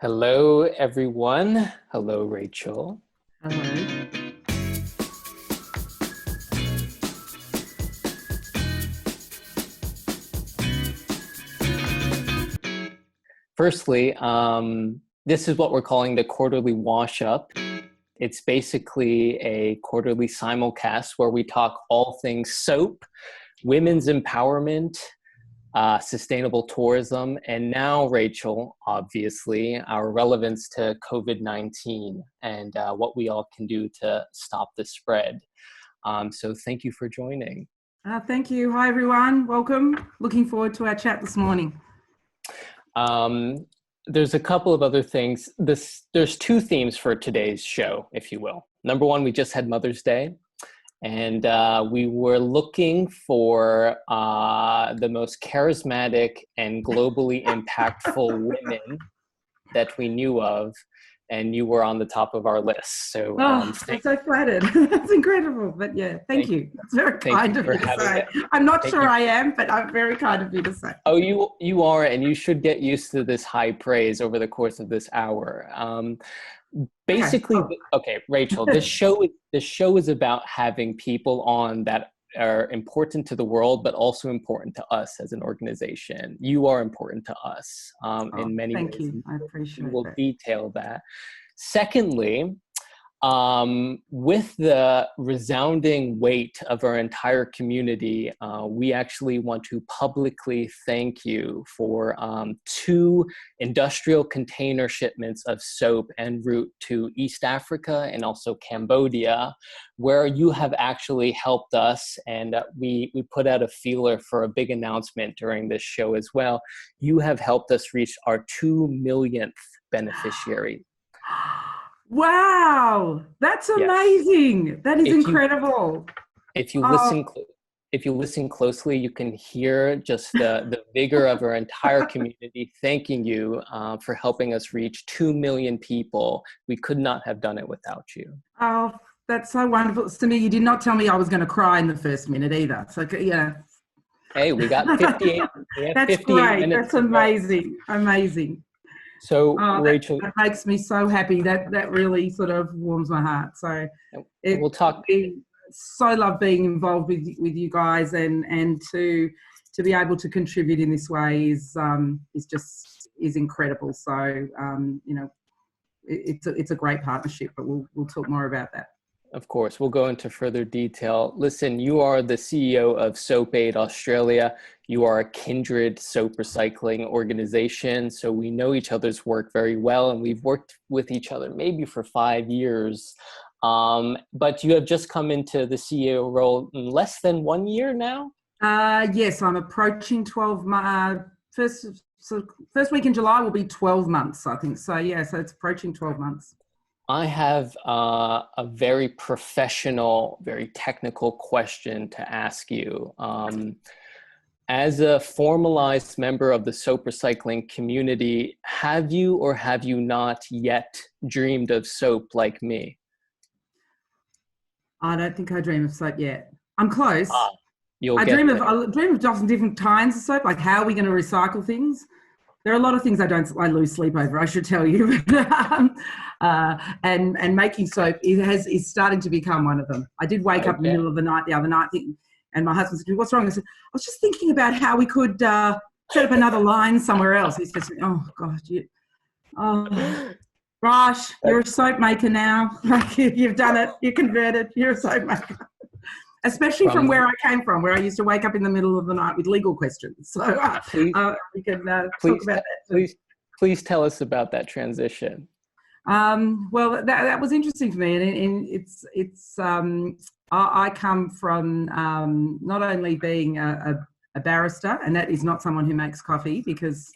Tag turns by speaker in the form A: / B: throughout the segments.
A: Hello, everyone. Hello, Rachel.
B: Hello.
A: Firstly, this is what we're calling the quarterly wash up. It's basically a quarterly simulcast where we talk all things soap, women's empowerment, sustainable tourism, and now, Rachel, obviously, our relevance to COVID-19 and what we all can do to stop the spread. So thank you for joining.
B: Thank you. Hi, everyone. Welcome. Looking forward to our chat this morning.
A: There's a couple of other things. There's two themes for today's show, if you will. Number one, we just had Mother's Day, and we were looking for the most charismatic and globally impactful women that we knew of, and you were on the top of our list. So,
B: I'm so flattered. That's incredible. But yeah, thank you. That's very kind of you to say. I'm not sure I am, but I'm very kind of you to say.
A: Oh, you are, and you should get used to this high praise over the course of this hour. Basically, okay, Rachel, this show is about having people on that are important to the world, but also important to us as an organization. You are important to us in many ways.
B: Thank you. I appreciate that.
A: We'll detail that. Secondly, with the resounding weight of our entire community, we actually want to publicly thank you for 2 industrial container shipments of soap en route to East Africa and also Cambodia, where you have actually helped us, and we put out a feeler for a big announcement during this show as well. You have helped us reach our 2 millionth beneficiary.
B: Wow, that's amazing. Yes. That is incredible.
A: If you listen closely, you can hear just the vigor of our entire community thanking you for helping us reach 2 million people. We could not have done it without you.
B: Oh, that's so wonderful. Samir, you did not tell me I was going to cry in the first minute either. So yeah.
A: Hey, we got 58.
B: That's 58 great. Minutes. That's amazing. Amazing.
A: So, Rachel,
B: that makes me so happy. That really sort of warms my heart. So
A: we'll talk.
B: So love being involved with you guys, and to be able to contribute in this way is incredible. So it's a great partnership. But we'll talk more about that.
A: Of course, we'll go into further detail. Listen, you are the CEO of Soap Aid Australia. You are a kindred soap recycling organization. So we know each other's work very well, and we've worked with each other maybe for 5 years. But you have just come into the CEO role in less than 1 year now?
B: Yes, I'm approaching 12 months. First week in July will be 12 months, I think. So yeah, so it's approaching 12 months.
A: I have a very professional, very technical question to ask you. As a formalized member of the soap recycling community, have you or have you not yet dreamed of soap like me?
B: I don't think I dream of soap yet. I'm close.
A: I dream
B: of different kinds of soap, like how are we going to recycle things? There are a lot of things I lose sleep over, I should tell you. And making soap is starting to become one of them. I did wake up in the middle of the night the other night, and my husband said, "What's wrong?" I said, "I was just thinking about how we could set up another line somewhere else." He said, "Oh God, Rach, you're a soap maker now. Like you've done it. You're converted. You're a soap maker." Especially from where I came from, where I used to wake up in the middle of the night with legal questions. So we can talk about that.
A: Please tell us about that transition.
B: Well, that was interesting for me, and I come from not only being a barrister, and that is not someone who makes coffee, because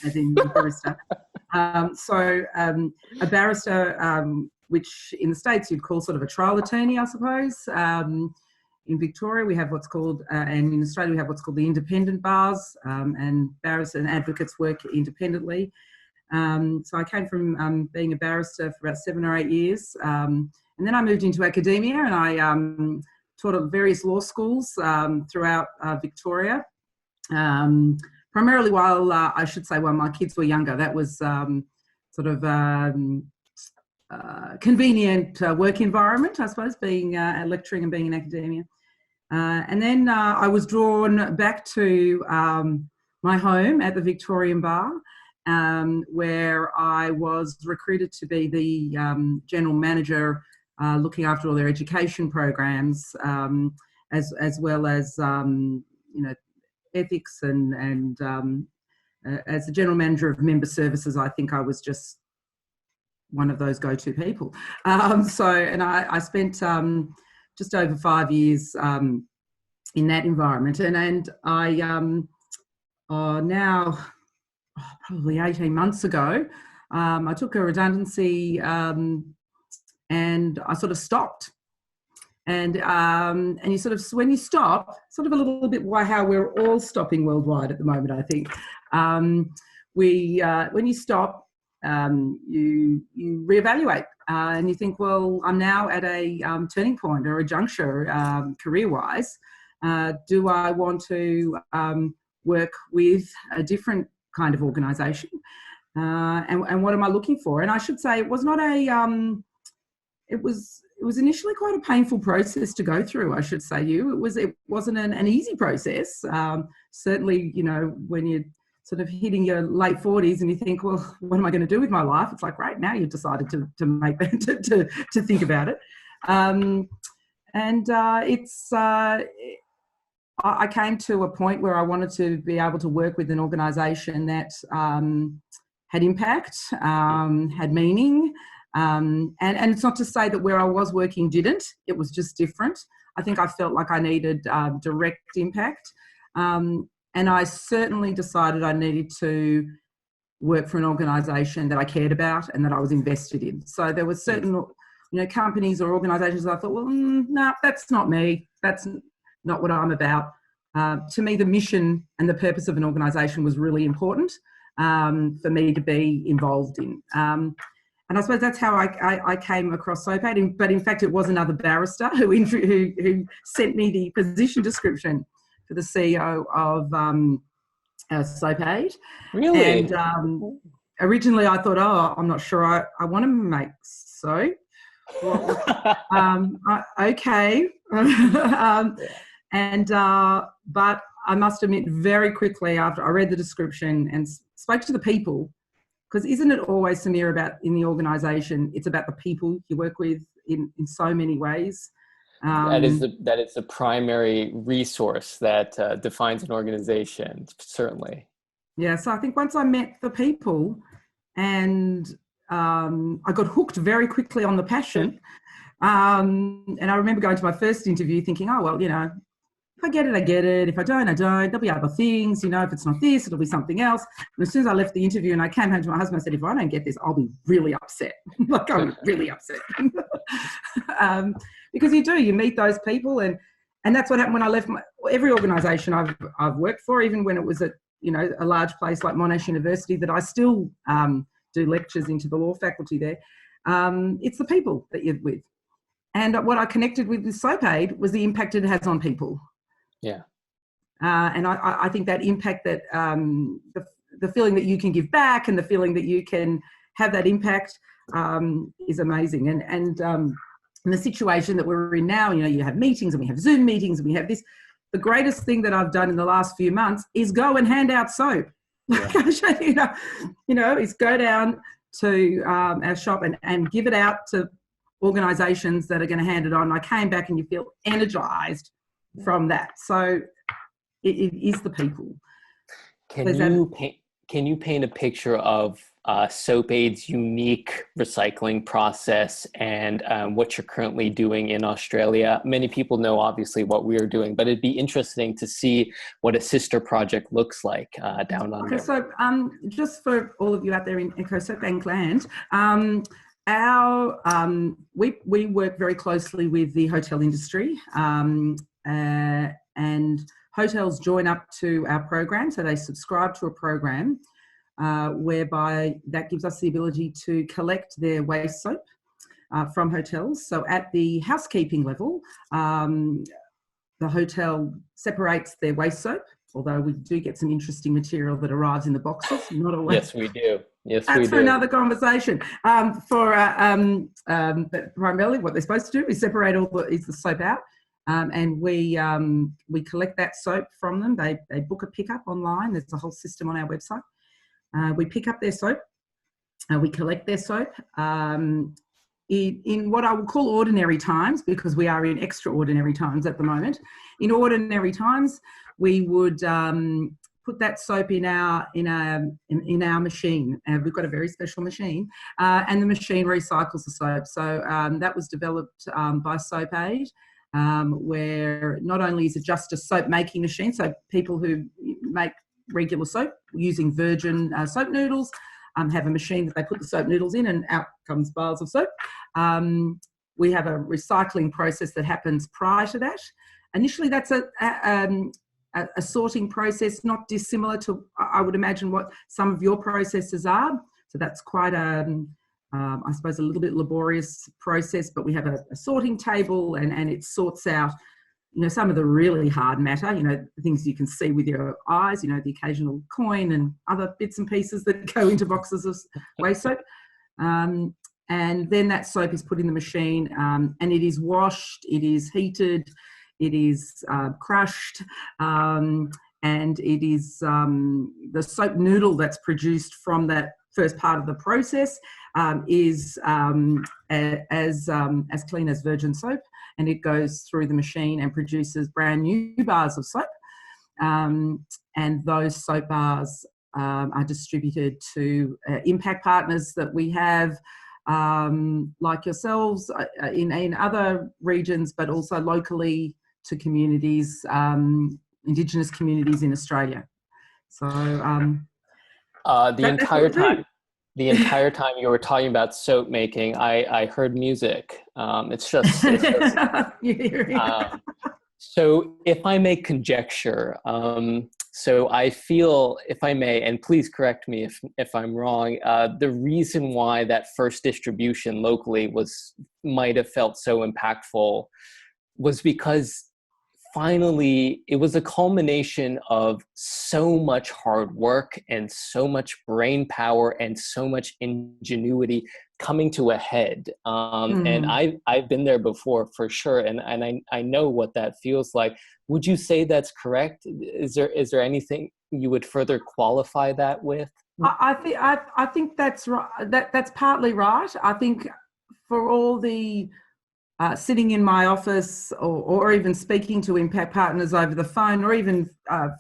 B: as in barista. A barrister, which in the States you'd call sort of a trial attorney, I suppose. In Victoria, we have what's called, and in Australia, we have what's called the independent bars, and barristers and advocates work independently. So I came from being a barrister for about 7 or 8 years. And then I moved into academia, and I taught at various law schools throughout Victoria, primarily while my kids were younger. That was, so sort of convenient work environment, I suppose, being lecturing and being in academia. And then I was drawn back to my home at the Victorian Bar, where I was recruited to be the general manager looking after all their education programs, as well as ethics and as the general manager of member services. I think I was just one of those go-to people. And I spent just over 5 years in that environment, and I now probably 18 months ago, I took a redundancy and I sort of stopped. And you sort of, when you stop, sort of a little bit how we're all stopping worldwide at the moment, I think. When you stop, you reevaluate and you think, well, I'm now at a turning point or a juncture career-wise. Do I want to work with a different kind of organisation? And what am I looking for? And I should say, it was not it was initially quite a painful process to go through, I should say. It wasn't an easy process. Certainly, when you're sort of hitting your late 40s and you think, well, what am I going to do with my life? It's like, right now you've decided to make that, to think about it. I came to a point where I wanted to be able to work with an organisation that had impact, had meaning. And it's not to say that where I was working didn't, it was just different. I think I felt like I needed direct impact. And I certainly decided I needed to work for an organisation that I cared about and that I was invested in. So there were certain, companies or organisations that I thought, well, no, that's not me. That's not what I'm about. To me, the mission and the purpose of an organisation was really important for me to be involved in. And I suppose that's how I came across SOPAID. But in fact, it was another barrister who sent me the position description for the CEO of SOPAID.
A: Really?
B: And originally I thought, I'm not sure I want to make soap. Okay. But I must admit, very quickly after I read the description and spoke to the people, because isn't it always, Samir, about in the organisation, it's about the people you work with in so many ways.
A: That is the primary resource that defines an organization, certainly.
B: Yeah, so I think once I met the people and I got hooked very quickly on the passion. And I remember going to my first interview thinking, oh, well, if I get it, I get it. If I don't, I don't. There'll be other things, if it's not this, it'll be something else. And as soon as I left the interview and I came home to my husband, I said, if I don't get this, I'll be really upset. I'm really upset. Because you meet those people. And that's what happened when I left every organisation I've worked for, even when it was at, a large place like Monash University that I still do lectures into the law faculty there. It's the people that you're with. And what I connected with SOPAID was the impact it has on people.
A: Yeah.
B: And I think that impact, that the feeling that you can give back and the feeling that you can have that impact is amazing. And in the situation that we're in now, you have meetings and we have Zoom meetings and we have this. The greatest thing that I've done in the last few months is go and hand out soap. Yeah. Is go down to our shop and give it out to organisations that are going to hand it on. I came back and you feel energised from that. So it is the people.
A: Can you paint a picture of SOPAID's unique recycling process and what you're currently doing in Australia? Many people know obviously what we are doing, but it'd be interesting to see what a sister project looks like down under.
B: Okay, so just for all of you out there in EcoSoapBank land, we work very closely with the hotel industry, and hotels join up to our program, so they subscribe to a program whereby that gives us the ability to collect their waste soap from hotels. So at the housekeeping level, the hotel separates their waste soap although we do get some interesting material that arrives in the boxes, not always.
A: Yes, we do. Yes, we
B: That's
A: do.
B: for another conversation. But primarily what they're supposed to do is separate the soap out. And we collect that soap from them. They book a pickup online. There's a whole system on our website. We pick up their soap. We collect their soap. In what I would call ordinary times, because we are in extraordinary times at the moment. In ordinary times, we would put that soap in our machine. We've got a very special machine, and the machine recycles the soap. So that was developed by Soap Aid, where not only is it just a soap making machine, so people who make regular soap using virgin soap noodles have a machine that they put the soap noodles in, and out comes bars of soap. We have a recycling process that happens prior to that. Initially, that's a sorting process, not dissimilar to, I would imagine, what some of your processes are. So that's quite I suppose, a little bit laborious process, but we have a sorting table, and it sorts out, some of the really hard matter, the things you can see with your eyes, the occasional coin and other bits and pieces that go into boxes of waste soap. And then that soap is put in the machine, and it is washed, it is heated, it is crushed, and it is the soap noodle that's produced from that first part of the process is as clean as virgin soap, and it goes through the machine and produces brand new bars of soap. And those soap bars are distributed to impact partners that we have, like yourselves, in other regions, but also locally to communities, Indigenous communities in Australia. So
A: the entire time you were talking about soap making, I heard music. It's just so if I may conjecture, so I feel, if I may, and please correct me if I'm wrong, the reason why that first distribution locally might have felt so impactful was because finally it was a culmination of so much hard work and so much brain power and so much ingenuity coming to a head. And I've been there before, for sure, and I know what that feels like. Would you say that's correct? Is there anything you would further qualify that with?
B: I think that's right. That's partly right. I think for all the sitting in my office, or even speaking to impact partners over the phone, or even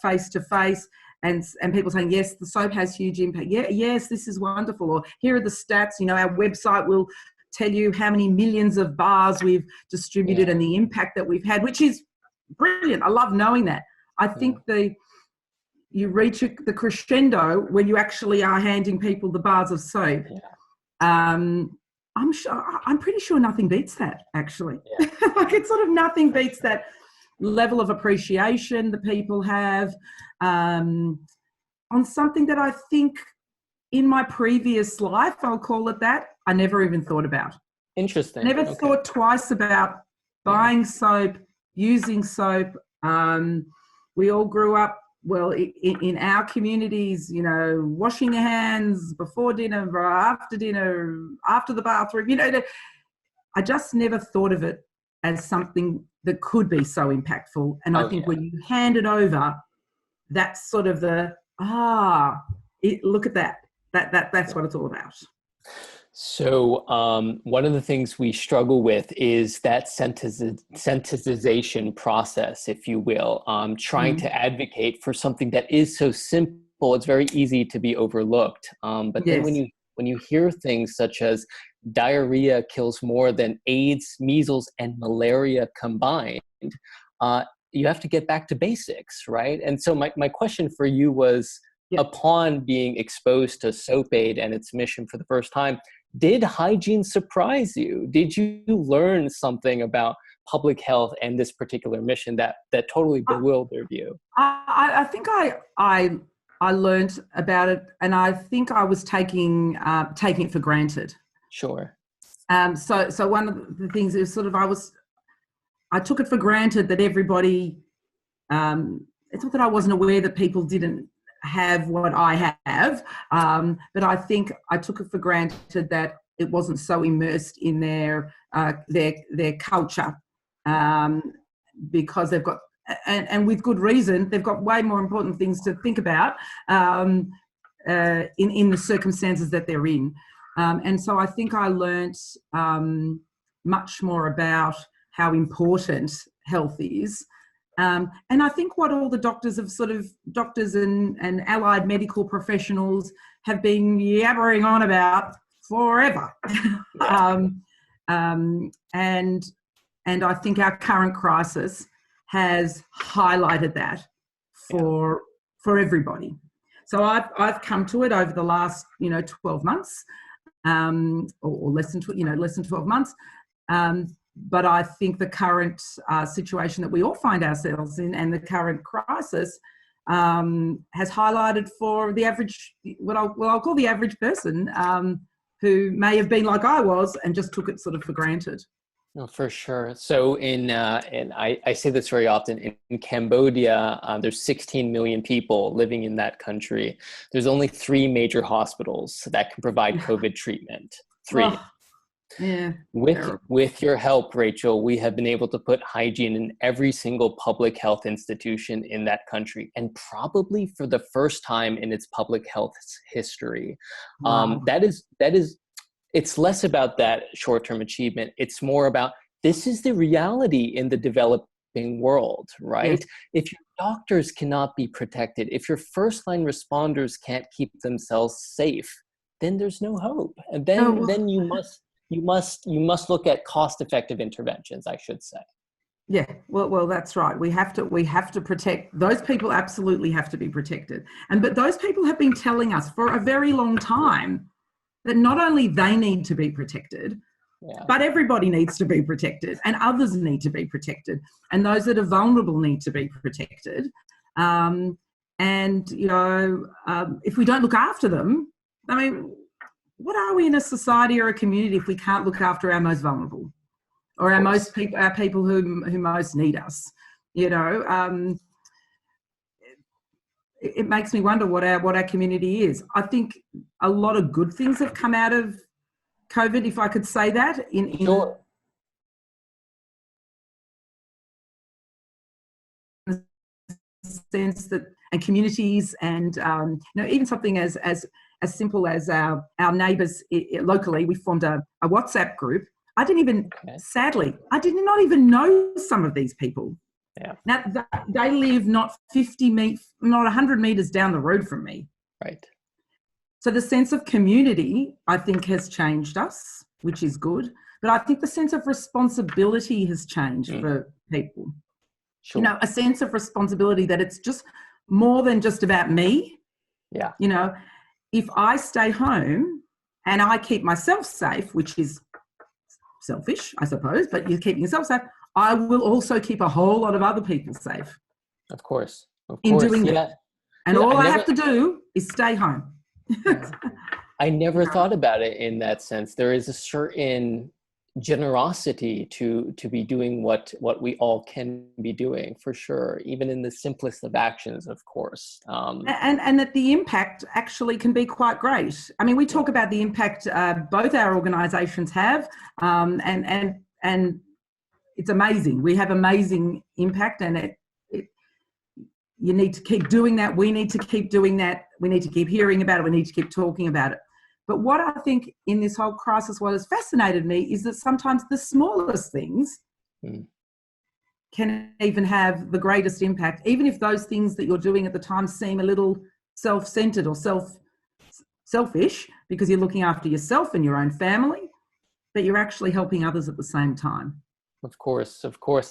B: face to face, and people saying, yes, the soap has huge impact. Yeah, yes, this is wonderful. Or here are the stats. Our website will tell you how many millions of bars we've distributed and the impact that we've had, which is brilliant. I love knowing that. I think you reach the crescendo when you actually are handing people the bars of soap. I'm pretty sure nothing beats that, actually. Like, it's sort of nothing beats that level of appreciation that people have on something that I think in my previous life, I'll call it that, I never even thought about.
A: Interesting.
B: Never thought twice about buying soap, using soap. We all grew up, well, in our communities, washing your hands before dinner, after the bathroom, I just never thought of it as something that could be so impactful. And I think when you hand it over, that's sort of look at that. That's what it's all about.
A: So one of the things we struggle with is that sensitization process, if you will, trying to advocate for something that is so simple. It's very easy to be overlooked. But then when you hear things such as diarrhea kills more than AIDS, measles, and malaria combined, you have to get back to basics, right? And so my question for you was, upon being exposed to Soap Aid and its mission for the first time, did hygiene surprise you? Did you learn something about public health and this particular mission that totally bewildered you?
B: I think I learned about it, and I think I was taking it for granted.
A: Sure.
B: So one of the things is sort of I took it for granted that everybody it's not that I wasn't aware that people didn't have what I have, but I think I took it for granted that it wasn't so immersed in their culture, because they've got, and with good reason, they've got way more important things to think about in the circumstances that they're in. And so I think I learnt much more about how important health is. And I think what all the doctors and allied medical professionals have been yabbering on about forever. And I think our current crisis has highlighted that for everybody. So I've come to it over the last 12 months, or less than 12 months. But I think the current situation that we all find ourselves in, and the current crisis, has highlighted for the average, what I'll call the average person, who may have been like I was and just took it sort of for granted.
A: No, for sure. So and I say this very often, in Cambodia, there's 16 million people living in that country. There's only 3 major hospitals that can provide COVID treatment. 3.
B: Oh, yeah.
A: With your help, Rachel, we have been able to put hygiene in every single public health institution in that country, and probably for the first time in its public health history.
B: Wow.
A: That is. It's less about that short-term achievement. It's more about, this is the reality in the developing world, right?
B: Yes.
A: If your doctors cannot be protected, if your first-line responders can't keep themselves safe, then there's no hope. And then you must look at cost-effective interventions, I should say.
B: Yeah, well, that's right. We have to protect those people. Absolutely have to be protected. But those people have been telling us for a very long time that not only they need to be protected, but everybody needs to be protected, and others need to be protected, and those that are vulnerable need to be protected. If we don't look after them, I mean, what are we in a society or a community if we can't look after our most vulnerable, or our people who most need us? It makes me wonder what our community is. I think a lot of good things have come out of COVID, if I could say that.
A: Sure.
B: In the sense that, and communities, and even something as simple as our neighbours locally, we formed a WhatsApp group. Sadly, I did not even know some of these people.
A: Yeah.
B: Now, they live not 100 metres down the road from me.
A: Right.
B: So the sense of community, I think, has changed us, which is good. But I think the sense of responsibility has changed for people.
A: Sure.
B: A sense of responsibility that it's just more than just about me.
A: Yeah.
B: If I stay home and I keep myself safe, which is selfish, I suppose, but you're keeping yourself safe, I will also keep a whole lot of other people safe.
A: Of course.
B: In doing that. And all I have to do is stay home.
A: I never thought about it in that sense. There is a certain generosity to be doing what we all can be doing, for sure, even in the simplest of actions, of course.
B: And that the impact actually can be quite great. I mean, we talk about the impact both our organisations have, and it's amazing. We have amazing impact, and you need to keep doing that. We need to keep doing that. We need to keep hearing about it. We need to keep talking about it. But what I think in this whole crisis, what has fascinated me is that sometimes the smallest things can even have the greatest impact, even if those things that you're doing at the time seem a little self-centered or selfish, because you're looking after yourself and your own family, but you're actually helping others at the same time.
A: Of course.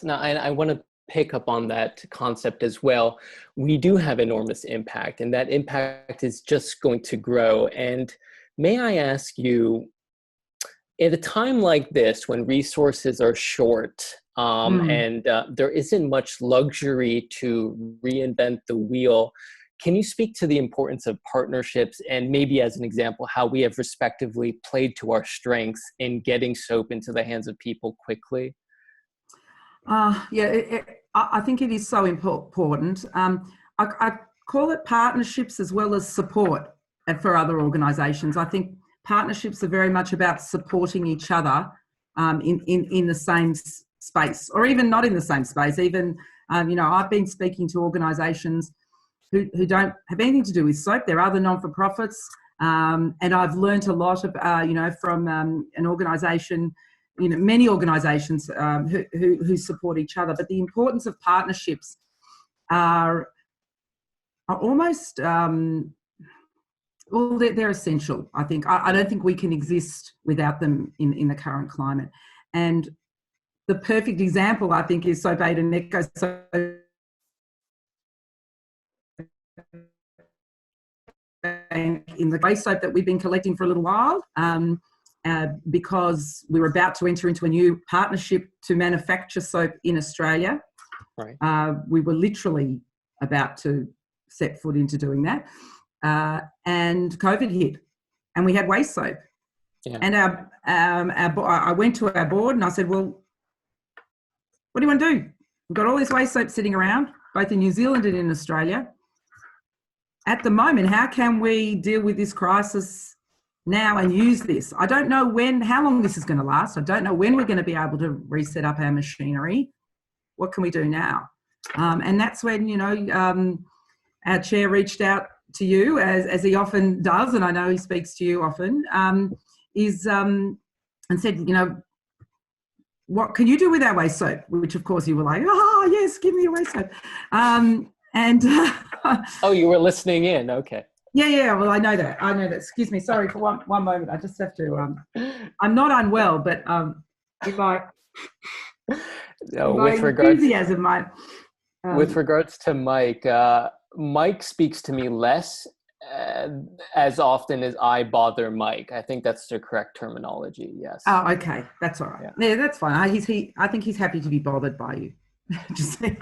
A: Now, and I want to pick up on that concept as well. We do have enormous impact, and that impact is just going to grow. And may I ask you, at a time like this, when resources are short, and there isn't much luxury to reinvent the wheel, can you speak to the importance of partnerships, and maybe as an example, how we have respectively played to our strengths in getting soap into the hands of people quickly?
B: Yeah, I think it is so important. I call it partnerships as well as support for other organisations. I think partnerships are very much about supporting each other in the same space, or even not in the same space. Even, I've been speaking to organisations who don't have anything to do with soap. There are other non-for-profits, and I've learnt a lot of, from an organisation, many organisations who support each other. But the importance of partnerships are almost, they're essential, I think. I don't think we can exist without them in the current climate. And the perfect example, I think, is Soap Aid and Eco Soap in the grey soap that we've been collecting for a little while, because we were about to enter into a new partnership to manufacture soap in Australia.
A: Right.
B: We were literally about to set foot into doing that, and COVID hit, and we had waste soap.
A: Yeah.
B: And I went to our board and I said, well, what do you want to do? We've got all this waste soap sitting around, both in New Zealand and in Australia. At the moment, how can we deal with this crisis now and use this? I don't know how long this is going to last. I don't know when we're going to be able to reset up our machinery. What can we do now? And that's when, our chair reached out to you, as he often does, and I know he speaks to you often, and said, what can you do with our waste soap? Which, of course, you were like, oh, yes, give me your waste soap.
A: Oh, you were listening in. Okay.
B: Yeah. Well, I know that. Excuse me. Sorry for one moment. I just have to. I'm not unwell, but if I.
A: No, with regards to Mike, Mike speaks to me less as often as I bother Mike. I think that's the correct terminology. Yes.
B: Oh, okay. That's all right. Yeah, that's fine. I think he's happy to be bothered by you. Just saying.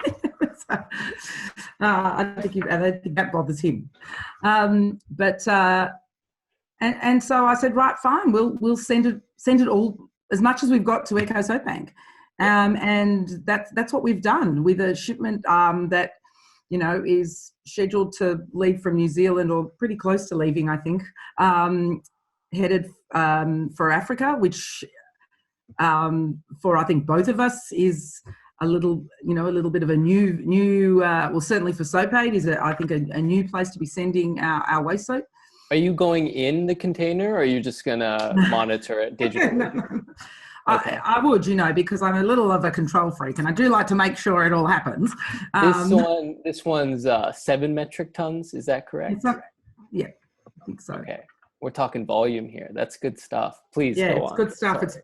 B: I don't think that bothers him. And so I said, right, fine. We'll send it all, as much as we've got, to Eco Soap Bank. And that's what we've done with a shipment that is scheduled to leave from New Zealand, or pretty close to leaving, I think, headed for Africa, which for, I think, both of us is a little bit of a new well, certainly for Soap Aid is I think a new place to be sending our waste soap.
A: Are you going in the container, or are you just going to monitor it digitally?
B: No. Okay. I would, because I'm a little of a control freak, and I do like to make sure it all happens.
A: This one's 7 metric tons. Is that correct?
B: Yeah, I think so.
A: Okay. We're talking volume here. That's good stuff. Please
B: go on.
A: Yeah,
B: it's good stuff. Sorry. It's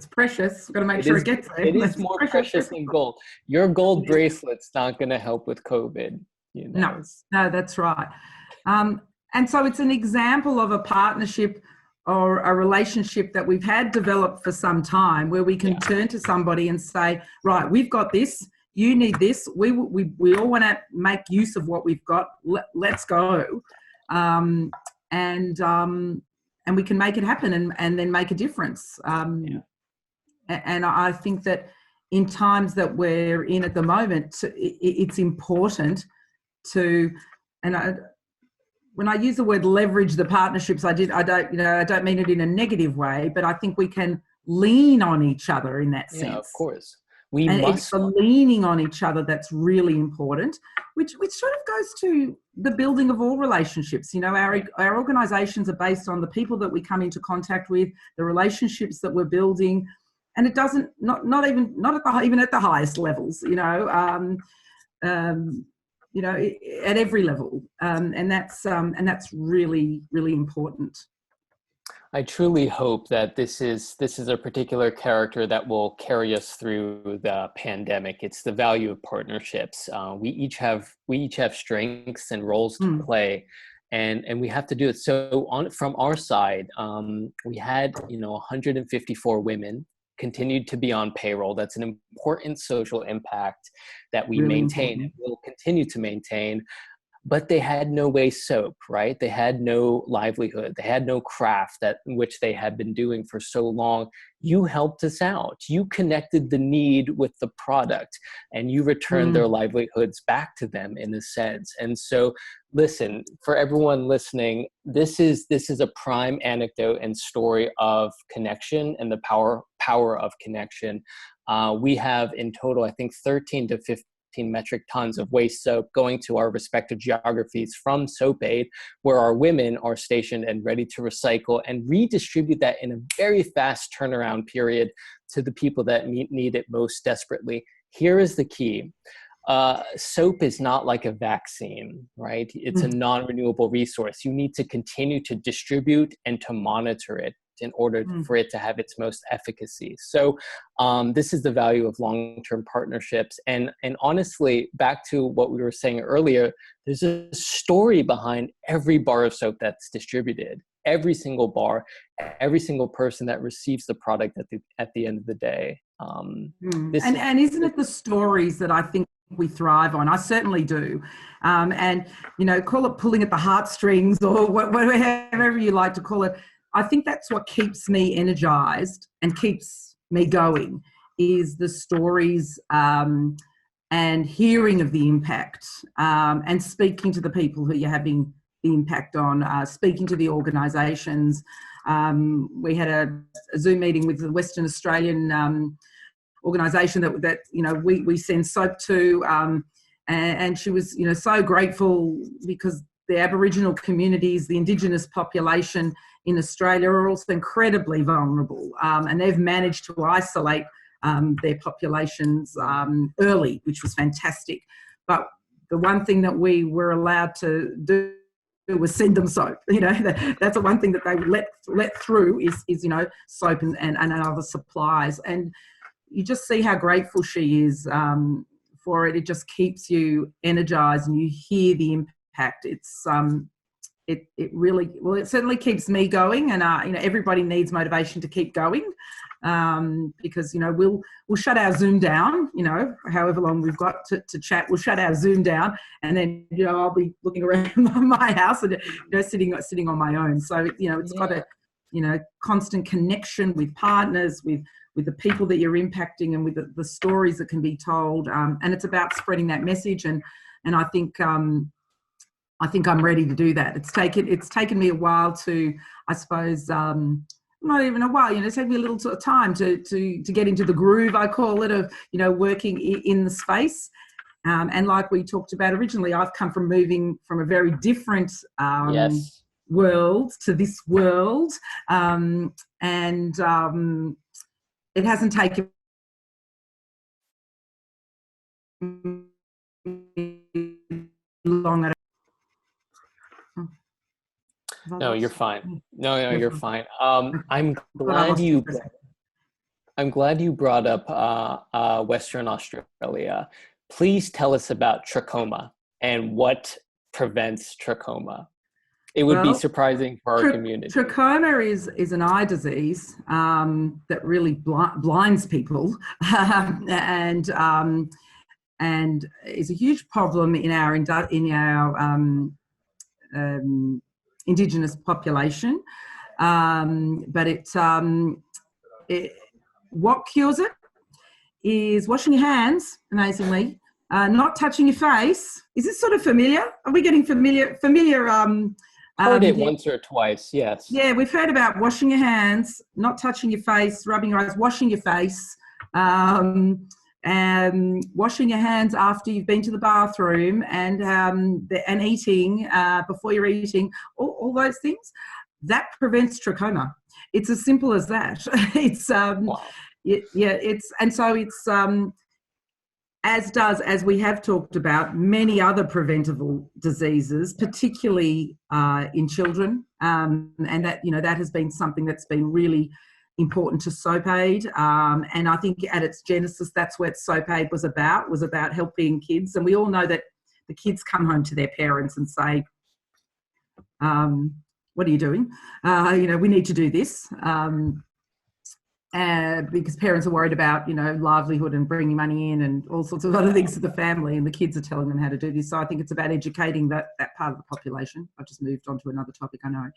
B: precious. We've got to make sure it gets there.
A: It is more precious than gold. Your gold bracelet's not going to help with COVID.
B: No, that's right. And so it's an example of a partnership or a relationship that we've had developed for some time, where we can turn to somebody and say, right, we've got this, you need this, we all want to make use of what we've got, let's go. And we can make it happen and then make a difference. And I think that in times that we're in at the moment, it's important to, when I use the word leverage the partnerships, I don't mean it in a negative way, but I think we can lean on each other in that sense.
A: Yeah, of course.
B: It's the leaning on each other that's really important, which sort of goes to the building of all relationships. Our organisations are based on the people that we come into contact with, the relationships that we're building, and it doesn't not even at the highest levels. At every level, and that's really, really important.
A: I truly hope that this is a particular character that will carry us through the pandemic. It's the value of partnerships. We each have strengths and roles to play, and we have to do it. So from our side, we had 154 women continued to be on payroll. That's an important social impact that we maintain and will continue to maintain. but they had no waste soap, right? They had no livelihood. They had no craft that which they had been doing for so long. You helped us out. You connected the need with the product, and you returned their livelihoods back to them in a sense. And so, listen, for everyone listening, this is a prime anecdote and story of connection and the power of connection. We have in total, I think, 13 to 15 metric tons of waste soap going to our respective geographies from Soap Aid, where our women are stationed and ready to recycle and redistribute that in a very fast turnaround period to the people that need it most desperately. Here is the key. Soap is not like a vaccine, right? It's a non-renewable resource. You need to continue to distribute and to monitor it in order for it to have its most efficacy. So this is the value of long-term partnerships. And honestly, back to what we were saying earlier, there's a story behind every bar of soap that's distributed. Every single bar, every single person that receives the product at the end of the day.
B: And isn't it the stories that I think we thrive on? I certainly do. And, you know, call it pulling at the heartstrings or whatever you like to call it. I think that's what keeps me energized and keeps me going, is the stories and hearing of the impact and speaking to the people who you're having the impact on, speaking to the organisations. We had a Zoom meeting with the Western Australian organisation that you know we send soap to, and she was, you know, so grateful because the Aboriginal communities, the Indigenous population in Australia, are also incredibly vulnerable, and they've managed to isolate their populations early, which was fantastic. But the one thing that we were allowed to do was send them soap. You know, that's the one thing that they let through is you know, soap and other supplies. And you just see how grateful she is for it. It just keeps you energized, and you hear the impact. It's it really, well, it certainly keeps me going, and you know, everybody needs motivation to keep going, because, you know, we'll shut our Zoom down, you know, however long we've got to chat, we'll shut our Zoom down, and then, you know, I'll be looking around my house and, you know, sitting on my own. So, you know, it's got a, you know, constant connection with partners, with the people that you're impacting, and with the stories that can be told, and it's about spreading that message. And I think I'm ready to do that. It's taken me a while to, I suppose, not even a while, you know, it's taken me a little sort of time to get into the groove, I call it, of, you know, working in the space. And like we talked about originally, I've come from moving from a very different world to this world. And it hasn't taken long at all.
A: No, you're fine. No, you're fine. I'm glad you brought up Western Australia. Please tell us about trachoma and what prevents trachoma. It would be surprising for our community.
B: Trachoma is an eye disease that really blinds people, and is a huge problem in our Indigenous population. But what cures it is washing your hands, amazingly, not touching your face. Is this sort of familiar? Are we getting familiar?
A: Heard it once or twice, yes.
B: Yeah, we've heard about washing your hands, not touching your face, rubbing your eyes, washing your face, and washing your hands after you've been to the bathroom, and eating before you're eating, all those things. That prevents trachoma. It's as simple as that. It's
A: wow.
B: As we have talked about, many other preventable diseases, particularly in children, and that, you know, that has been something that's been really important to Soap Aid, and I think at its genesis, that's what Soap Aid was about helping kids. And we all know that the kids come home to their parents and say, what are you doing? You know, we need to do this. because parents are worried about, livelihood and bringing money in and all sorts of other things to the family, and the kids are telling them how to do this. So I think it's about educating that part of the population. I've just moved on to another topic, I know.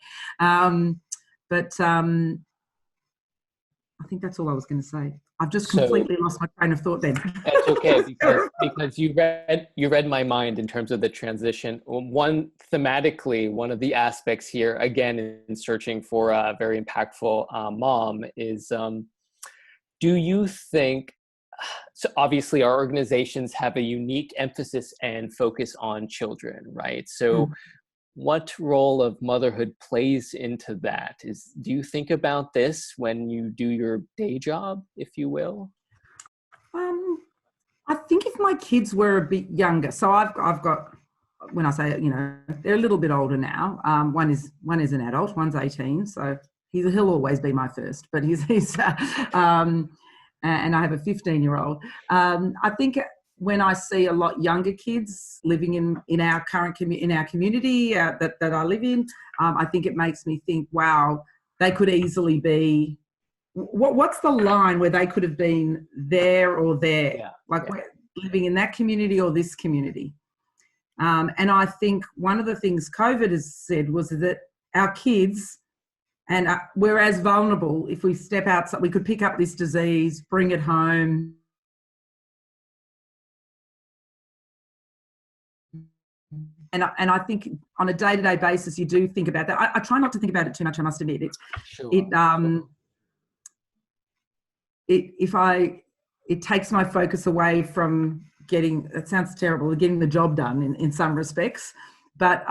B: But I think that's all I was going to say. I've just completely lost my train of thought then.
A: That's okay, because you read my mind in terms of the transition. Thematically, one of the aspects here, again, in searching for a very impactful mom is, do you think, so obviously our organizations have a unique emphasis and focus on children, right? So what role of motherhood plays into that? Do you think about this when you do your day job, if you will?
B: I think if my kids were a bit younger, so I've got, when I say, they're a little bit older now. One is an adult, one's 18, so he'll always be my first, but he's and I have a 15-year-old. I think when I see a lot younger kids living in our community that I live in, I think it makes me think, wow, they could easily be. What's the line where they could have been there or there, living in that community or this community? And I think one of the things COVID has said was that our kids, and we're as vulnerable if we step outside. We could pick up this disease, bring it home. And I think on a day-to-day basis, you do think about that. I try not to think about it too much, I must admit. It takes my focus away from it sounds terrible, getting the job done in some respects. But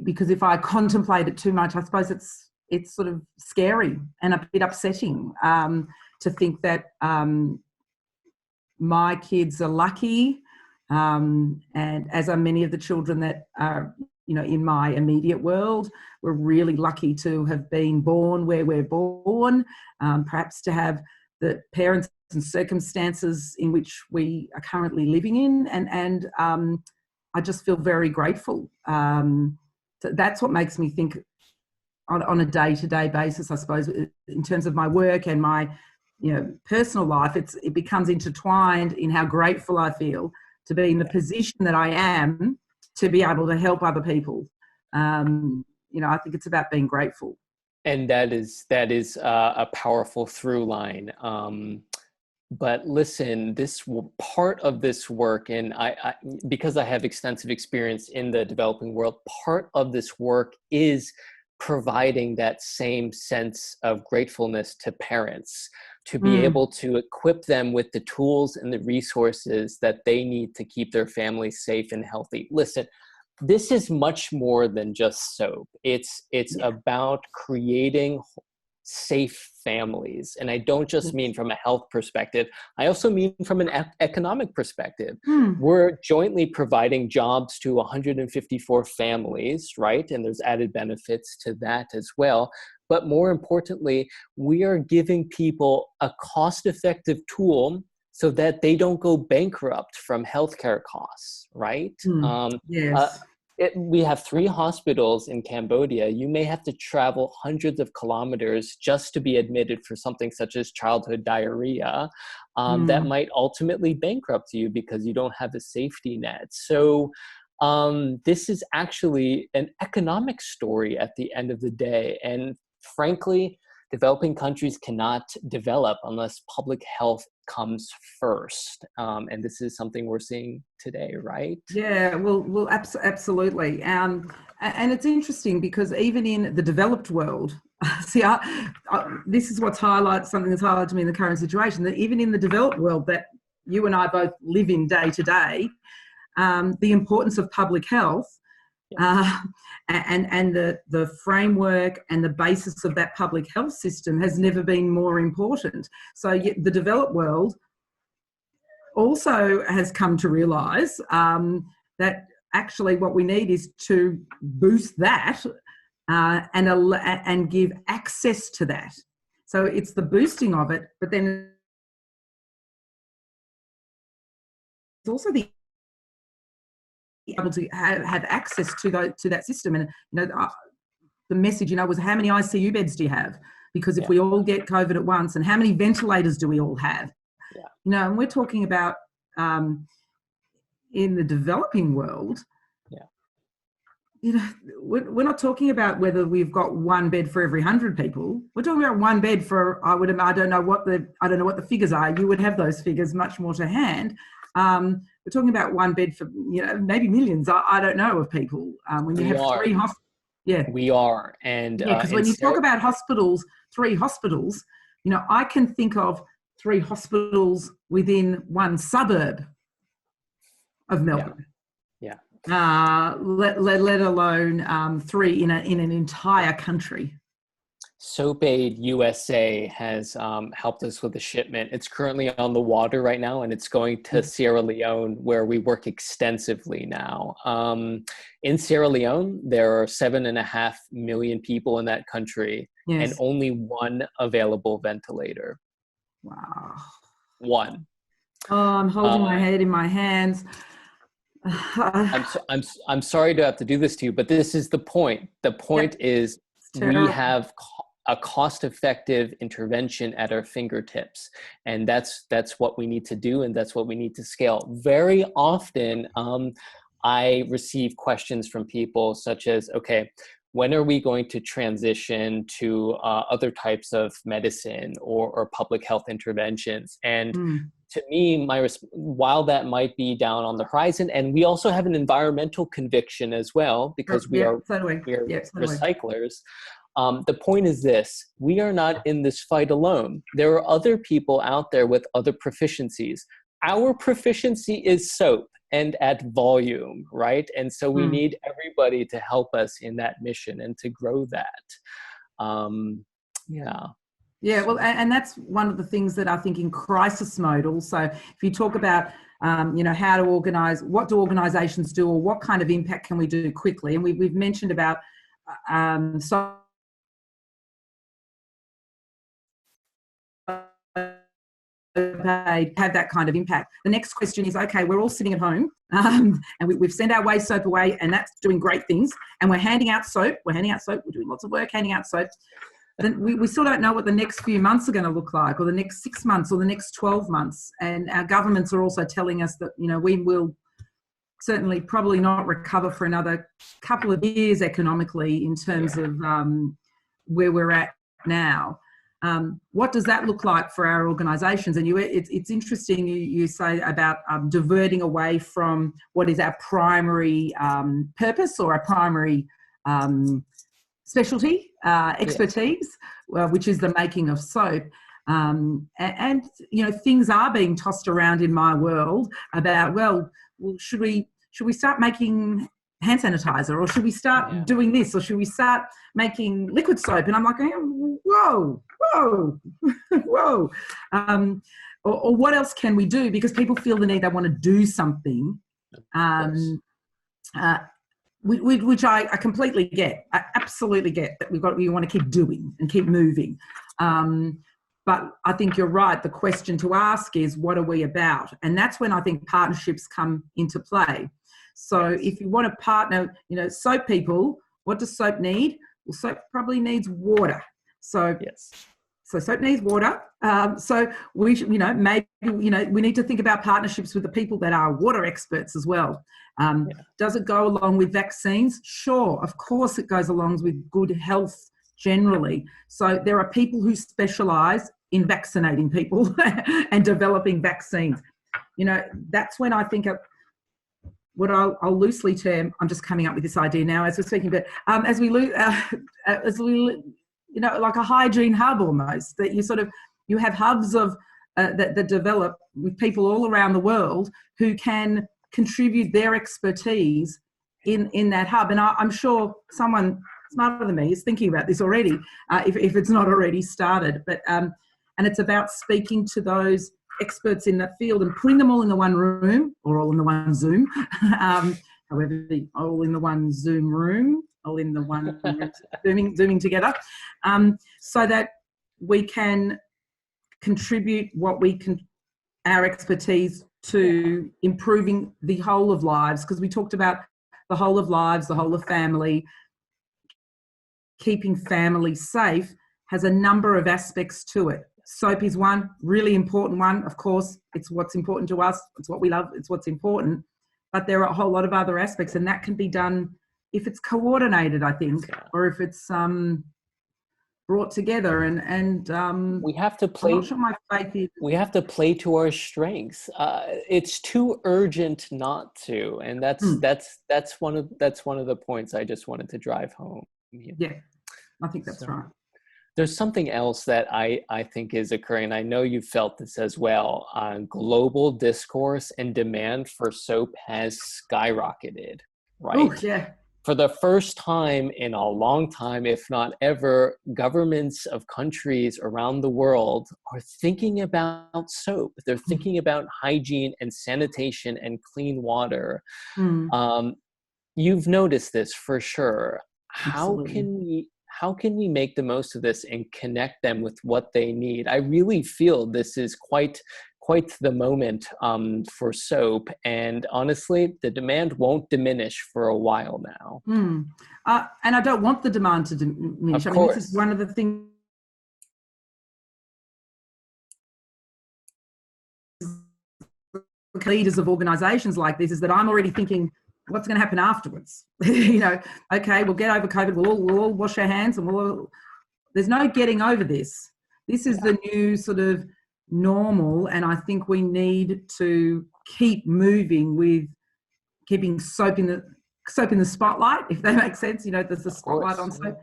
B: because if I contemplate it too much, I suppose it's sort of scary and a bit upsetting to think that my kids are lucky, and as are many of the children that are, in my immediate world. We're really lucky to have been born where we're born, perhaps to have the parents and circumstances in which we are currently living in. And I just feel very grateful. So that's what makes me think on a day-to-day basis, I suppose, in terms of my work and my personal life. It becomes intertwined in how grateful I feel to be in the position that I am, to be able to help other people. I think it's about being grateful.
A: And that is a powerful through line. But listen, this part of this work, and I because I have extensive experience in the developing world, part of this work is providing that same sense of gratefulness to parents, to be able to equip them with the tools and the resources that they need to keep their families safe and healthy. Listen, this is much more than just soap. It's about creating safe families. And I don't just mean from a health perspective. I also mean from an economic perspective. We're jointly providing jobs to 154 families, right? And there's added benefits to that as well. But more importantly, we are giving people a cost-effective tool so that they don't go bankrupt from healthcare costs, right?
B: Yes.
A: We have 3 hospitals in Cambodia. You may have to travel hundreds of kilometers just to be admitted for something such as childhood diarrhea that might ultimately bankrupt you because you don't have a safety net. So this is actually an economic story at the end of the day. And frankly, developing countries cannot develop unless public health comes first. And this is something we're seeing today, right?
B: Yeah, well, absolutely. And it's interesting because even in the developed world, this is something that's highlighted to me in the current situation, that even in the developed world that you and I both live in day to day, the importance of public health and the framework and the basis of that public health system has never been more important. So the developed world also has come to realise that actually what we need is to boost that and give access to that. So it's the boosting of it, but then it's also the able to have access to that system. And the message was, how many ICU beds do you have? because if we all get COVID at once, and how many ventilators do we all have?
A: Yeah.
B: You know, and we're talking about in the developing world, you know, we're not talking about whether we've got one bed for every 100 people. We're talking about one bed for, I don't know what the figures are. You would have those figures much more to hand. We're talking about one bed for, you know, maybe millions. I don't know of people. When you have three hospitals. Yeah.
A: We are. And
B: because when you talk about hospitals, 3 hospitals, you know, I can think of 3 hospitals within one suburb of Melbourne.
A: Yeah.
B: Let alone 3 in an entire country.
A: Soap Aid USA has helped us with the shipment. It's currently on the water right now, and it's going to Sierra Leone, where we work extensively now. In Sierra Leone, there are 7.5 million people in that country, and only 1 available ventilator.
B: Wow.
A: 1.
B: Oh, I'm holding my head in my hands.
A: I'm sorry to have to do this to you, but this is the point. The point is we have a cost-effective intervention at our fingertips, and that's what we need to do, and that's what we need to scale. Very often, I receive questions from people such as, okay, when are we going to transition to other types of medicine or public health interventions? And to me, while that might be down on the horizon, and we also have an environmental conviction as well, because we are recyclers. The point is this: we are not in this fight alone. There are other people out there with other proficiencies. Our proficiency is soap and at volume, right? And so we need everybody to help us in that mission and to grow that.
B: Yeah, well, and that's one of the things that I think in crisis mode also, if you talk about, you know, how to organise, what do organisations do, or what kind of impact can we do quickly? And we've mentioned about have that kind of impact. The next question is, okay, we're all sitting at home and we've sent our waste soap away, and that's doing great things, and we're handing out soap, we're doing lots of work handing out soap. Then we still don't know what the next few months are going to look like, or the next 6 months, or the next 12 months. And our governments are also telling us that, you know, we will certainly probably not recover for another couple of years economically in terms of where we're at now. What does that look like for our organisations? And it's interesting you say about diverting away from what is our primary purpose or our primary specialty, expertise, which is the making of soap. And, you know, things are being tossed around in my world about, well, should we start making hand sanitizer, or should we start doing this, or should we start making liquid soap? And I'm like, whoa. Or what else can we do? Because people feel the need, they want to do something. Which I completely get. I absolutely get that we want to keep doing and keep moving. But I think you're right. The question to ask is, what are we about? And that's when I think partnerships come into play. So if you want to partner, you know, soap people, what does soap need? Well, soap probably needs water. So soap needs water. So we should, you know, maybe, you know, we need to think about partnerships with the people that are water experts as well. Does it go along with vaccines? Sure, of course it goes along with good health generally. So there are people who specialise in vaccinating people and developing vaccines. You know, that's when I think what I'll loosely term, I'm just coming up with this idea now as we're speaking, but as we you know, like a hygiene hub almost, that you have hubs of that develop with people all around the world who can contribute their expertise in that hub. And I'm sure someone smarter than me is thinking about this already, if it's not already started. But and it's about speaking to those experts in that field and putting them all in the one room, or all in the one Zoom, however, all in the one Zoom room, all in the one zooming together, so that we can contribute our expertise to improving the whole of lives, because we talked about the whole of lives, the whole of family, keeping families safe. has a number of aspects to it. Soap is one, really important one. Of course, it's what's important to us. It's what we love. It's what's important. But there are a whole lot of other aspects, and that can be done if it's coordinated, I think, or if it's brought together. And
A: we have to play.
B: I'm not sure my faith is.
A: We have to play to our strengths. It's too urgent not to, and that's one of the points I just wanted to drive home.
B: Yeah, I think that's right.
A: There's something else that I think is occurring. I know you felt this as well. Global discourse and demand for soap has skyrocketed, right?
B: Oh, yeah.
A: For the first time in a long time, if not ever, governments of countries around the world are thinking about soap. They're thinking about hygiene and sanitation and clean water. You've noticed this for sure.
B: Absolutely.
A: How can we make the most of this and connect them with what they need? I really feel this is quite the moment for soap, and honestly, the demand won't diminish for a while now.
B: And I don't want the demand to diminish.
A: Of course.
B: This is one of the things leaders of organisations like this is that I'm already thinking, what's going to happen afterwards? Okay, we'll get over COVID. We'll all wash our hands, and there's no getting over this. This is the new sort of normal, and I think we need to keep moving with keeping soap in the spotlight, if that makes sense. There's the spotlight on soap.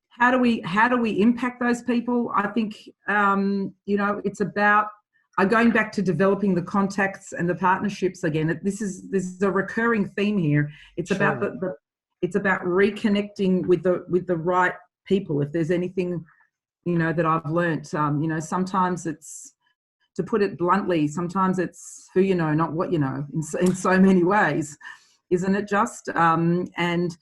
B: How do we impact those people? I think it's about going back to developing the contacts and the partnerships again. This is a recurring theme here. It's about it's about reconnecting with the right people. If there's anything that I've learnt, sometimes it's, to put it bluntly, sometimes it's who you know, not what you know, in so many ways, isn't it just? And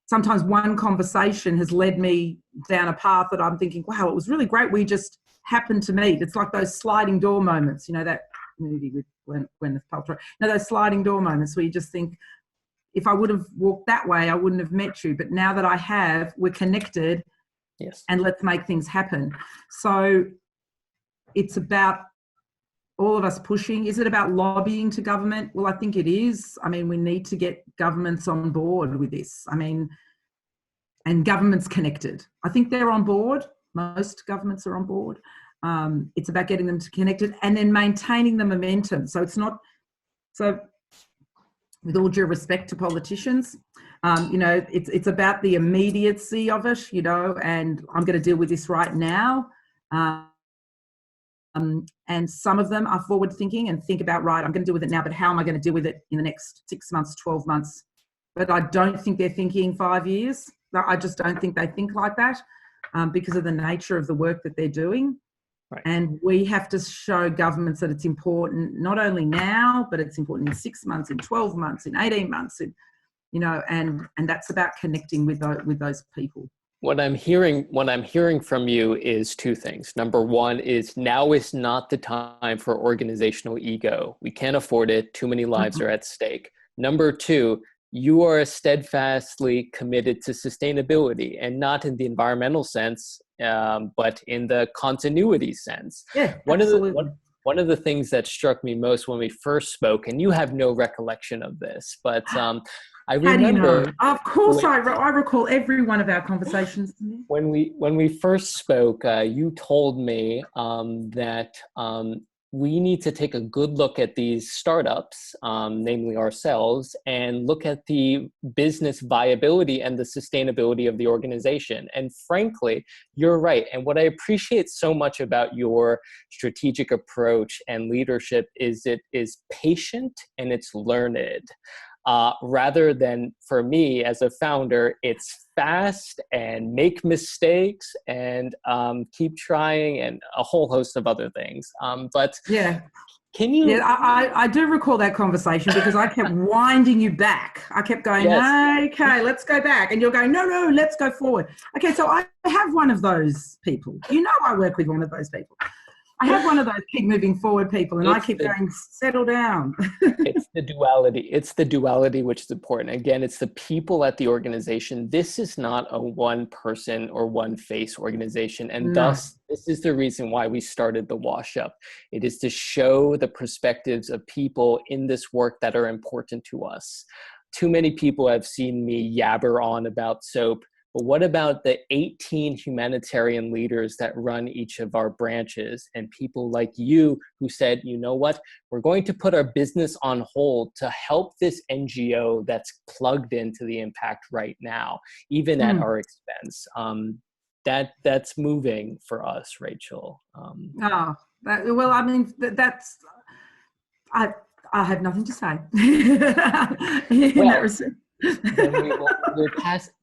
B: sometimes one conversation has led me down a path that I'm thinking, wow, it was really great. We just happened to meet. It's like those sliding door moments, that movie with Gwyneth Paltrow. Those sliding door moments where you just think, if I would have walked that way, I wouldn't have met you. But now that I have, we're connected.
A: Yes. And
B: let's make things happen. So it's about all of us pushing. Is it about lobbying to government? Well, I think it is. We need to get governments on board with this. And governments connected. I think they're on board. Most governments are on board. It's about getting them connected and then maintaining the momentum. So it's not, with all due respect to politicians, it's about the immediacy of it, and I'm going to deal with this right now. And some of them are forward thinking and think about, right, I'm going to deal with it now, but how am I going to deal with it in the next 6 months, 12 months? But I don't think they're thinking 5 years. I just don't think they think like that because of the nature of the work that they're doing.
A: Right.
B: And we have to show governments that it's important, not only now, but it's important in 6 months, in 12 months, in 18 months, and that's about connecting with those people.
A: What I'm hearing from you is two things. Number one is now is not the time for organizational ego. We can't afford it. Too many lives are at stake. Number two, you are steadfastly committed to sustainability, and not in the environmental sense, but in the continuity sense.
B: Yeah, absolutely.
A: One of the things that struck me most when we first spoke, and you have no recollection of this, but I remember.
B: How do you know? Of course, I recall every one of our conversations.
A: When we first spoke, you told me that we need to take a good look at these startups, namely ourselves, and look at the business viability and the sustainability of the organization. And frankly, you're right. And what I appreciate so much about your strategic approach and leadership is it is patient and it's learned. Rather than, for me as a founder, it's fast and make mistakes and keep trying and a whole host of other things. But
B: yeah,
A: can you?
B: Yeah, I do recall that conversation because I kept winding you back. I kept going, okay, let's go back, and you're going, no, let's go forward. Okay, so I have one of those people. I work with one of those people. I have one of those keep moving forward people, and I
A: It's
B: keep
A: the
B: going, settle down.
A: It's the duality. It's the duality which is important. Again, it's the people at the organization. This is not a one person or one face organization. And
B: No.
A: thus, this is the reason why we started the Wash Up. It is to show the perspectives of people in this work that are important to us. Too many people have seen me yabber on about soap. But what about the 18 humanitarian leaders that run each of our branches and people like you who said, you know what, we're going to put our business on hold to help this NGO that's plugged into the impact right now, even at our expense. That's moving for us, Rachel.
B: Well, I mean, that's, I have nothing to say in that respect.
A: Then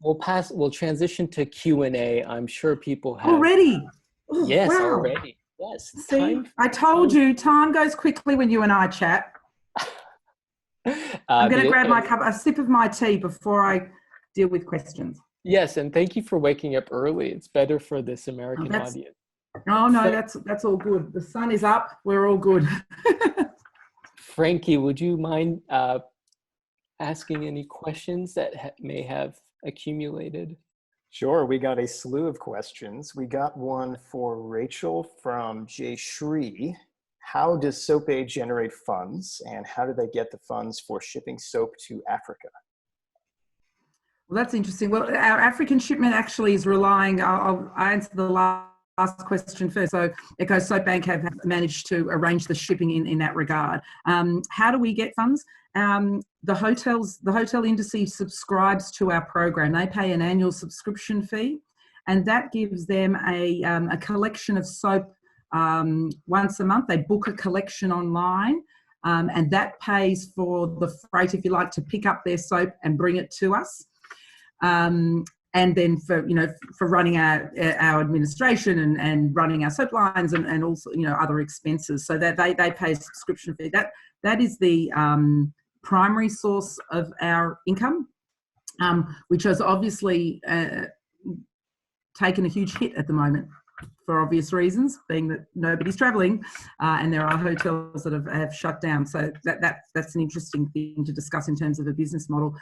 A: we'll transition to Q&A. I'm sure people have
B: already. Oh,
A: yes,
B: wow.
A: already. Yes.
B: See, I told you, time goes quickly when you and I chat. I'm going to grab a sip of my tea before I deal with questions.
A: Yes, and thank you for waking up early. It's better for this American audience.
B: Oh no, that's all good. The sun is up. We're all good.
A: Frankie, would you mind asking any questions that may have accumulated?
C: Sure, we got a slew of questions. We got one for Rachel from Jay Shree. How does SoapAid generate funds, and how do they get the funds for shipping soap to Africa?
B: Well, that's interesting. Well, our African shipment actually is relying, I'll answer the last question first. So Echo Soap Bank have managed to arrange the shipping in that regard. How do we get funds? The hotel industry subscribes to our program. They pay an annual subscription fee, and that gives them a collection of soap once a month. They book a collection online, and that pays for the freight, if you like, to pick up their soap and bring it to us. And then for running our administration and running our soap lines and also other expenses, so that they pay a subscription fee. That is the primary source of our income, which has obviously taken a huge hit at the moment for obvious reasons, being that nobody's travelling and there are hotels that have shut down. So that's an interesting thing to discuss in terms of a business model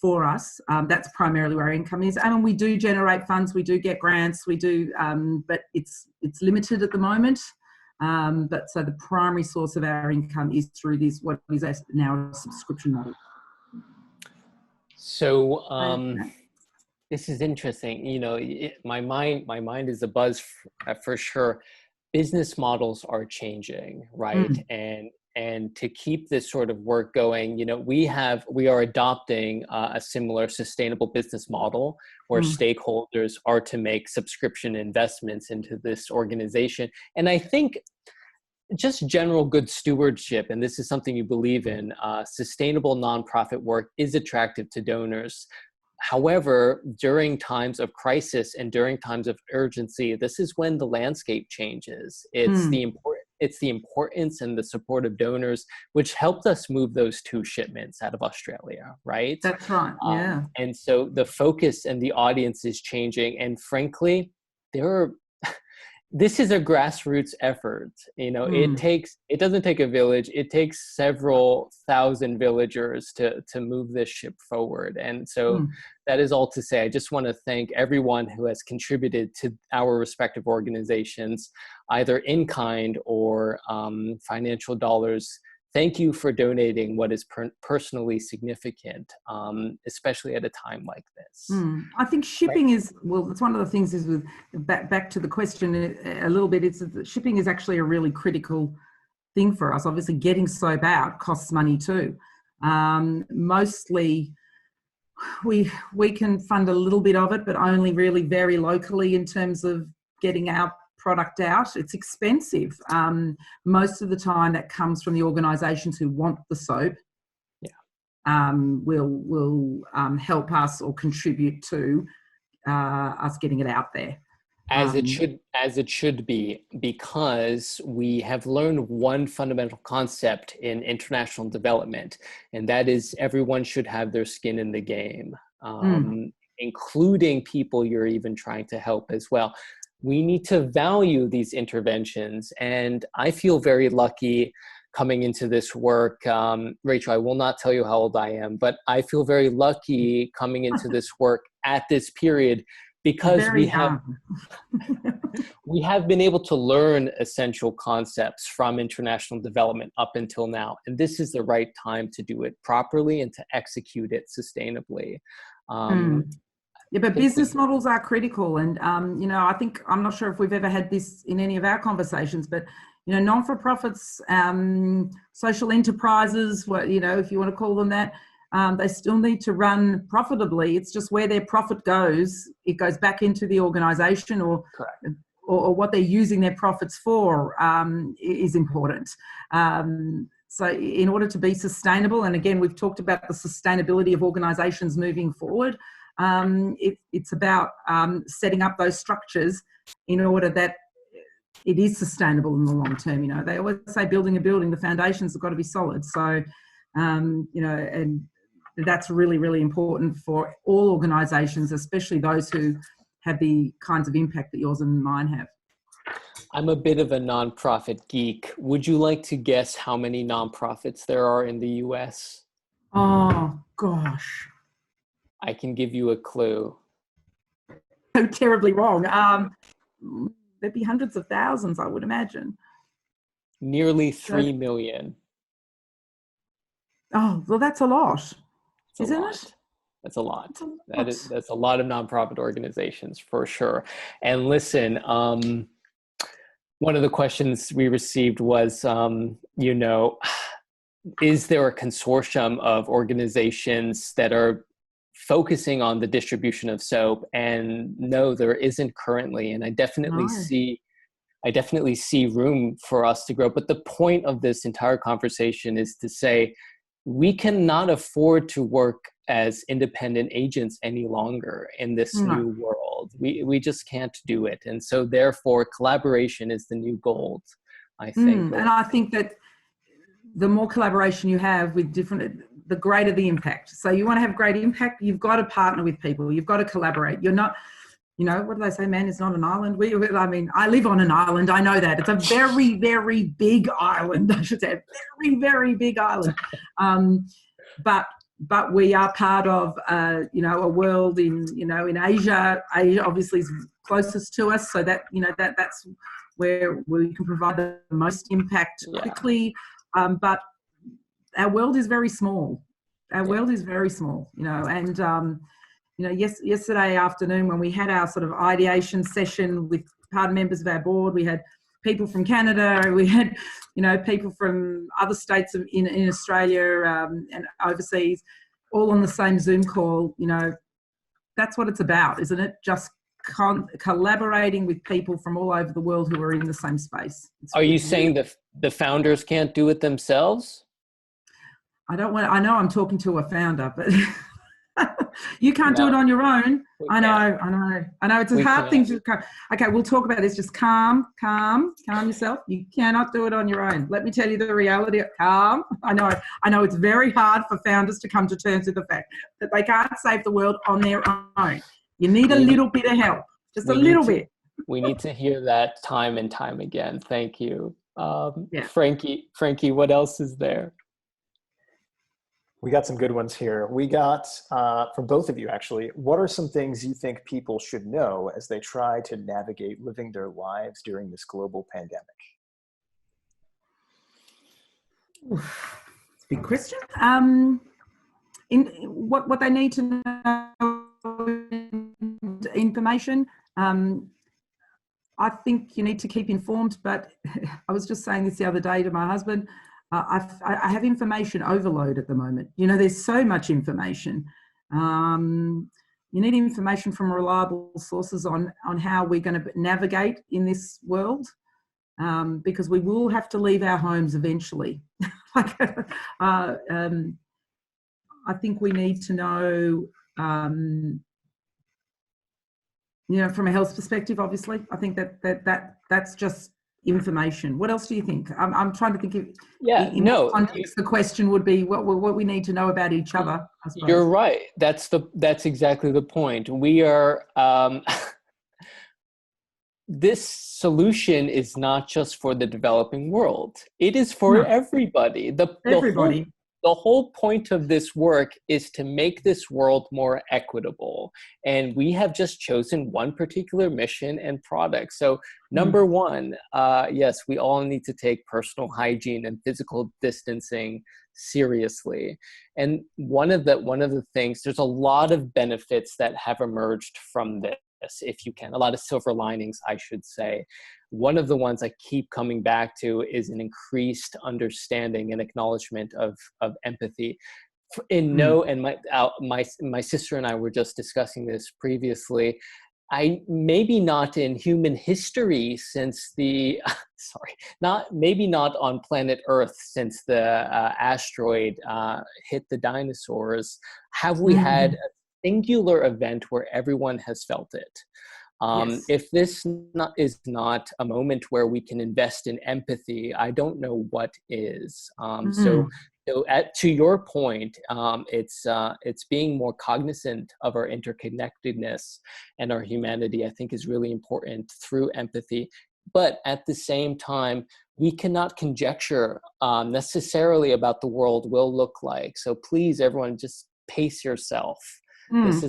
B: for us. That's primarily where our income is. And we do generate funds, we do get grants, we do, but it's limited at the moment. But so the primary source of our income is through this, what is now a subscription model.
A: So this is interesting. My mind is abuzz for sure. Business models are changing, right? And to keep this sort of work going, we are adopting a similar sustainable business model where stakeholders are to make subscription investments into this organization. And I think just general good stewardship, and this is something you believe in, sustainable nonprofit work is attractive to donors. However, during times of crisis and during times of urgency, this is when the landscape changes. It's the importance and the support of donors, which helped us move those 2 shipments out of Australia, right?
B: That's right, yeah.
A: And so the focus and the audience is changing. And frankly, this is a grassroots effort. It doesn't take a village. It takes several thousand villagers to move this ship forward. And so that is all to say, I just want to thank everyone who has contributed to our respective organizations, either in kind or financial dollars. Thank you for donating what is personally significant, especially at a time like this.
B: I think shipping is, well, it's one of the things is with, back to the question a little bit, it's that shipping is actually a really critical thing for us. Obviously getting soap out costs money too. Mostly we can fund a little bit of it, but only really very locally in terms of getting our product out. It's expensive. Most of the time that comes from the organisations who want the soap. Will help us or contribute to us getting it out there.
A: As it should be, because we have learned one fundamental concept in international development, and that is everyone should have their skin in the game, including people you're even trying to help as well. we need to value these interventions. And I feel very lucky coming into this work. Rachel, I will not tell you how old I am, but I feel very lucky coming into this work at this period, because
B: Very young.
A: we have been able to learn essential concepts from international development up until now. And this is the right time to do it properly and to execute it sustainably.
B: Yeah, but business models are critical. And, you know, I think, I'm not sure if we've ever had this in any of our conversations, but, you know, non-for-profits, social enterprises, what, you know, if you want to call them that, they still need to run profitably. It's just where their profit goes, it goes back into the organisation, or what they're using their profits for is important. So in order to be sustainable, and again, we've talked about the sustainability of organisations moving forward, it's about setting up those structures in order that it is sustainable in the long term. You know, they always say building a building, the foundations have got to be solid. So, you know, and that's really, really important for all organisations, especially those who have the kinds of impact that yours and mine have.
A: I'm a bit of a nonprofit geek. Would you like to guess how many nonprofits there are in the US?
B: Oh, gosh.
A: I can give you a clue.
B: So terribly wrong. There'd be hundreds of thousands, I would imagine.
A: Nearly 3 million.
B: Oh, well, that's a lot.
A: Isn't it? That's a lot. That's a lot of nonprofit organizations for sure. And listen, one of the questions we received was, you know, is there a consortium of organizations that are focusing on the distribution of soap? And no, there isn't currently. And I definitely see room for us to grow. But the point of this entire conversation is to say, we cannot afford to work as independent agents any longer in this new world. We just can't do it. And so therefore collaboration is the new gold, I think.
B: And I think that the more collaboration you have with different, the greater the impact. So you want to have great impact, you've got to partner with people. You've got to collaborate. You're not, you know, what do they say? Man is not an island. I mean, I live on an island. I know that. It's a very, very big island. I should say a very, very big island. But we are part of, you know, a world in, you know, in Asia. Asia obviously is closest to us. So that, you know, that's where we can provide the most impact quickly. But our world is very small. Our world is very small, you know, and, you know, yesterday afternoon when we had our sort of ideation session with part members of our board, we had people from Canada, we had, you know, people from other states in Australia and overseas, all on the same Zoom call. You know, that's what it's about, isn't it? Just collaborating with people from all over the world who are in the same space.
A: Are you saying that the founders can't do it themselves?
B: I know I'm talking to a founder, but you can't do it on your own. I know. It's a hard thing to. Okay, we'll talk about this. Just calm yourself. You cannot do it on your own. Let me tell you the reality. Calm. I know it's very hard for founders to come to terms with the fact that they can't save the world on their own. You need a little bit of help, just a little bit.
A: We need to hear that time and time again. Thank you. Frankie, what else is there?
C: We got some good ones here. We got, from both of you actually, what are some things you think people should know as they try to navigate living their lives during this global pandemic?
B: It's a big question. In what they need to know, information. I think you need to keep informed, but I was just saying this the other day to my husband. I have information overload at the moment. You know, there's so much information. You need information from reliable sources on how we're going to navigate in this world, because we will have to leave our homes eventually. I think we need to know, you know, from a health perspective, obviously. I think that's just information. What else do you think? I'm trying to think of, in what context the question would be what we need to know about each other, I suppose.
A: You're right. That's exactly the point. We are this solution is not just for the developing world. It is for
B: No,
A: everybody.
B: everybody.
A: The whole point of this work is to make this world more equitable. And we have just chosen one particular mission and product. So number one, yes, we all need to take personal hygiene and physical distancing seriously. And one of the things, there's a lot of benefits that have emerged from this, if you can, a lot of silver linings, I should say. One of the ones I keep coming back to is an increased understanding and acknowledgement of empathy. And my sister and I were just discussing this previously. Maybe not in human history since the maybe not on planet Earth since the asteroid hit the dinosaurs, have we had a singular event where everyone has felt it.
B: Yes.
A: If this is not a moment where we can invest in empathy, I don't know what is. So to your point, it's being more cognizant of our interconnectedness and our humanity, I think, is really important through empathy. But at the same time, we cannot conjecture necessarily about the world will look like. So please, everyone, just pace yourself. This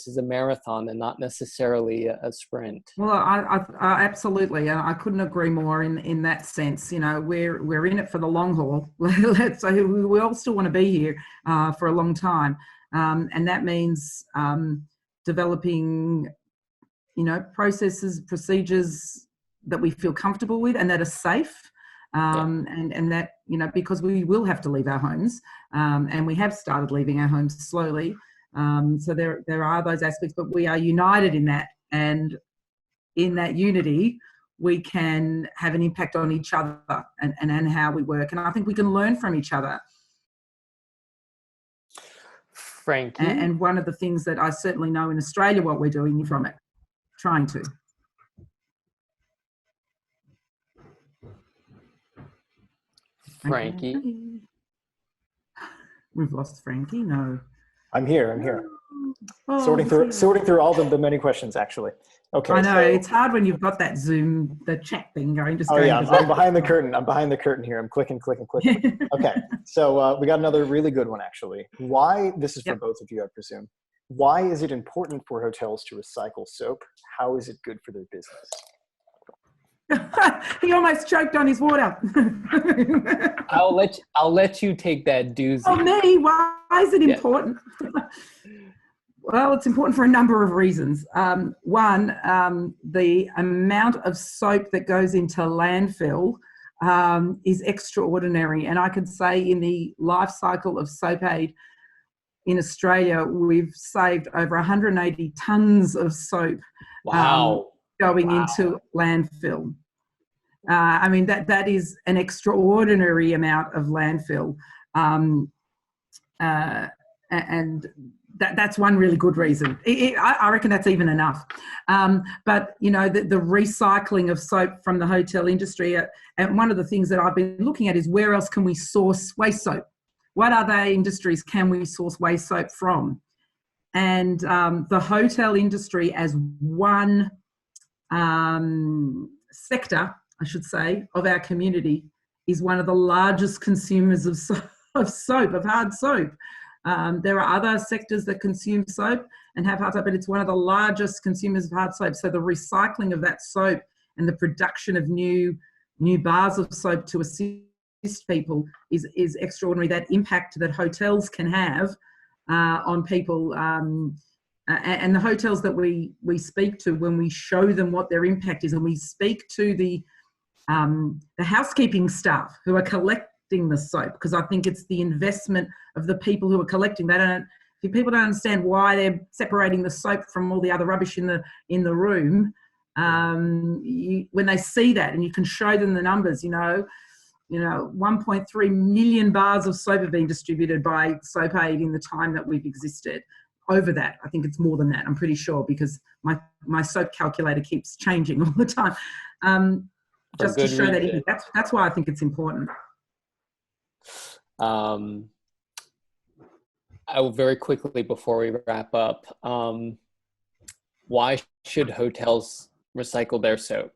A: is a marathon and not necessarily a sprint.
B: Well, I absolutely, and I couldn't agree more in that sense. You know, we're in it for the long haul. Let's say we all still want to be here for a long time, and that means developing, you know, processes, procedures that we feel comfortable with and that are safe. And that, you know, because we will have to leave our homes, and we have started leaving our homes slowly. So there are those aspects, but we are united in that, and in that unity, we can have an impact on each other and how we work. And I think we can learn from each other.
A: Frankie?
B: And one of the things that I certainly know in Australia, what we're doing from it, trying to.
A: Frankie?
B: Okay. We've lost Frankie, no.
C: I'm here.
B: Oh,
C: sorting through all the many questions, actually. Okay.
B: I know, it's hard when you've got that Zoom, the chat thing going.
C: I'm behind the curtain. I'm behind the curtain here. I'm clicking. Okay. So we got another really good one, actually. Why, this is for both of you, I presume. Why is it important for hotels to recycle soap? How is it good for their business?
B: He almost choked on his water.
A: I'll let you take that doozy.
B: Oh, me? Why is it important? Well, it's important for a number of reasons. One, the amount of soap that goes into landfill is extraordinary. And I could say in the life cycle of Soap Aid in Australia, we've saved over 180 tonnes of soap going into landfill. I mean, that is an extraordinary amount of landfill. And that's one really good reason. I reckon that's even enough. But, you know, the recycling of soap from the hotel industry, and one of the things that I've been looking at is where else can we source waste soap? What other industries can we source waste soap from? And the hotel industry as one sector, I should say, of our community is one of the largest consumers of soap, of hard soap. There are other sectors that consume soap and have hard soap, but it's one of the largest consumers of hard soap. So the recycling of that soap and the production of new bars of soap to assist people is extraordinary. That impact that hotels can have on people, and the hotels that we speak to, when we show them what their impact is, and we speak to the housekeeping staff who are collecting the soap, because I think it's the investment of the people who are collecting. If people don't understand why they're separating the soap from all the other rubbish in the room, when they see that and you can show them the numbers, you know, 1.3 million bars of soap have been distributed by Soap Aid in the time that we've existed. Over that, I think it's more than that, I'm pretty sure, because my soap calculator keeps changing all the time. Just to show that that's why I think it's important.
A: I will very quickly, before we wrap up, why should hotels recycle their soap.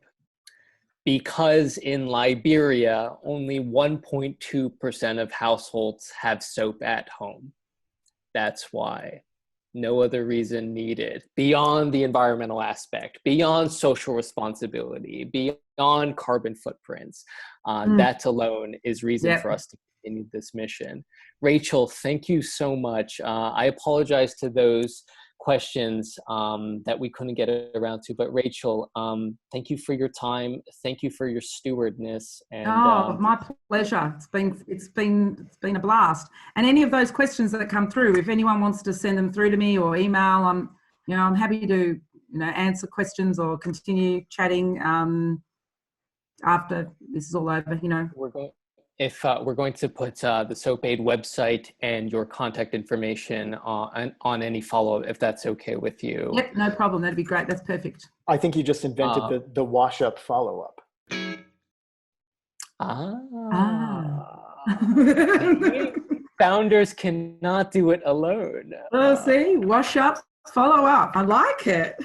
A: Because in Liberia, only 1.2% of households have soap at home. That's why. No other reason needed. Beyond the environmental aspect, beyond social responsibility, beyond carbon footprints. That alone is reason for us to continue this mission. Rachel, thank you so much. I apologize to those questions that we couldn't get around to, but Rachel, thank you for your time. Thank you for your stewardness. And
B: my pleasure. It's been a blast. And any of those questions that come through, if anyone wants to send them through to me or email, I'm happy to answer questions or continue chatting after this is all over.
A: We're going to put the Soap Aid website and your contact information on any follow-up, if that's okay with you.
B: Yep, no problem. That'd be great. That's perfect.
C: I think you just invented the wash-up follow-up.
A: Founders cannot do it alone.
B: See, wash up, follow up. I like it.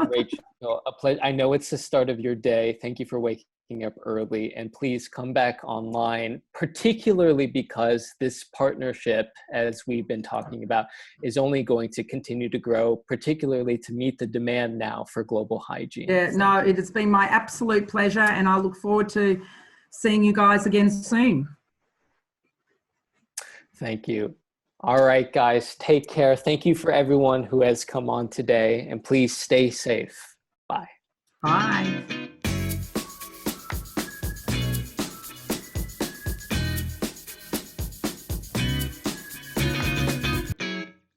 A: Rachel, a pleasure. I know it's the start of your day. Thank you for waking up early, and please come back online, particularly because this partnership, as we've been talking about, is only going to continue to grow, particularly to meet the demand now for global hygiene.
B: Yeah, no, it has been my absolute pleasure, and I look forward to seeing you guys again soon.
A: Thank you. All right, guys, take care. Thank you for everyone who has come on today, and please stay safe. Bye.
B: Bye.